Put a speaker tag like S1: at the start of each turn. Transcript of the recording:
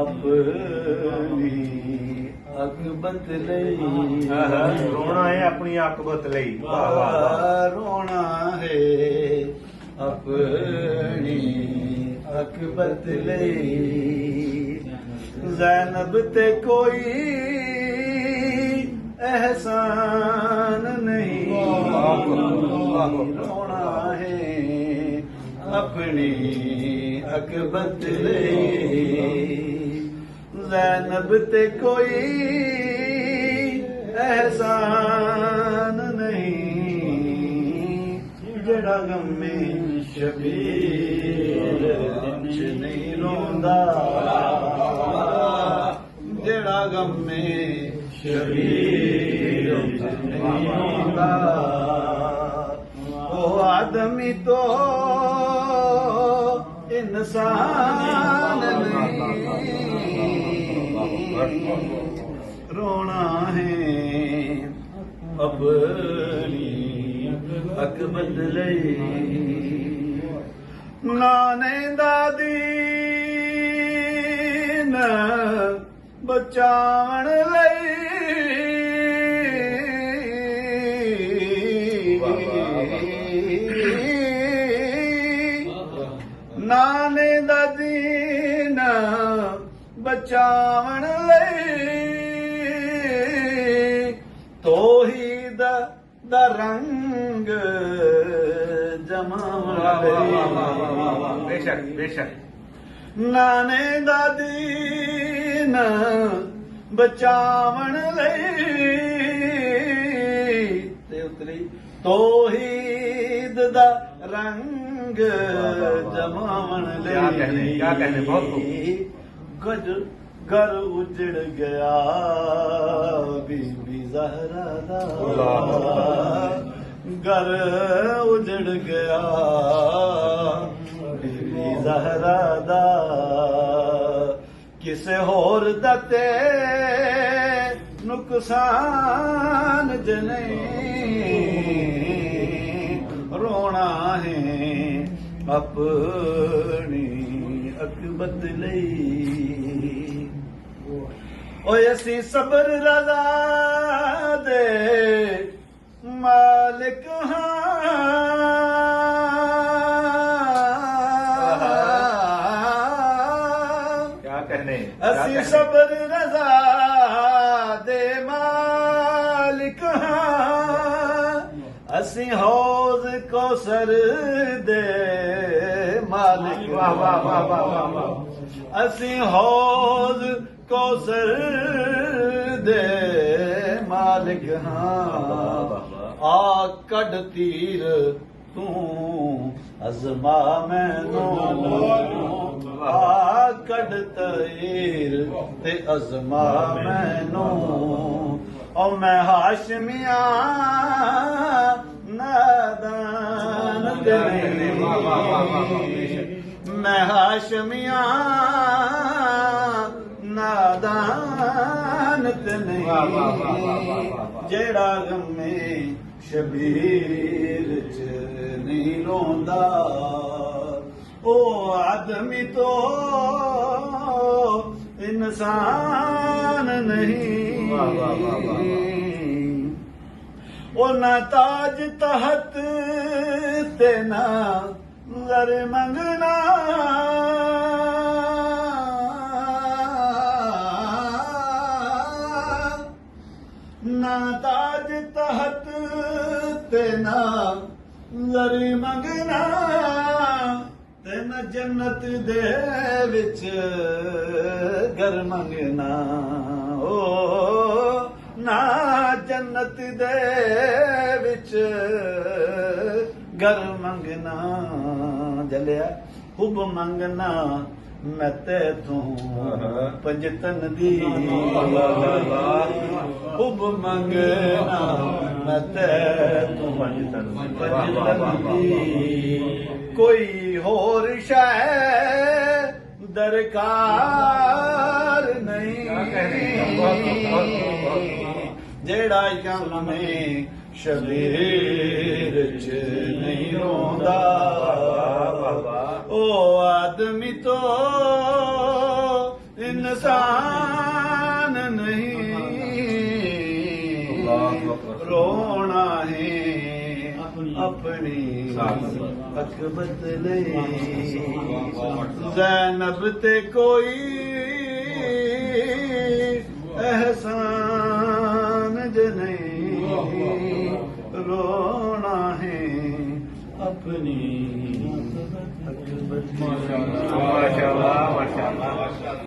S1: अपनी अकबत लई
S2: रोना है अपनी अकबत लई
S1: रोना है अपनी अकबत लई ज़ैनब ते कोई एहसान नहीं रोना है अपनी अकबत लई ज़ैनब ते कोई एहसान नहीं जड़ा गमे शबीर च नहीं रोंदा जड़ा गमे शबीर च नहीं रोंदा ओ आदमी तो इंसान नहीं रोना है अपनी अकबत लई नाने दादी न बचावन लई नाने दादी न बचावन लई तौहीद दा रंग जमावन लई
S2: बेशक बेशक
S1: नाने दादी न बचावन लई ते उतरी तौहीद दा रंग जमावन लई
S2: क्या कहने बहुत खूब
S1: गज घर उजड़ गया बीबी ज़हरा दा घर उजड़ गया बीबी ज़हरा दा किसे होर दा ते नुकसान ज नहीं रोना है अपनी अकबत लई ओए असी सबर रज़ा दे मालिक
S2: क्या कहने
S1: असी सबर रज़ा दे मालिक असी हौज कौसर दे मालिक
S2: वाह वाह वाह वाह वाह वाह
S1: असी हौज कौसर दे मालिक हाँ आ कड़ तीर तू अज़मा मैनू आ कड़ तीर ते अज़मा मैनू ओ मैं हाशमिया नादान तेरे मैं हाशमिया नादानत नहीं जेड़ा गमे शबीर च नहीं रोंदा ओ आदमी तो इंसान नहीं ओ ना ताज तहत ते ना ज़र मंगना ना ताज तहत ते ना ज़र मंगना ते न जन्नत दे विच घर मंगना ओ ना जन्नत दे विच घर मंगना जलिया हुब मंगना मैं तैथों पंजतन दी हुब मंगना मैं तैथों पंजतन दी कोई होर शै दरकार नहीं जेड़ा कम में शबीर च नहीं रोंदा ओ आदमी तो इंसान नहीं रोना है अपनी हक बदले ज़ैनब ते कोई एहसान ज नहीं रोना है अपनी हक बदले
S2: माशाअल्लाह माशाअल्लाह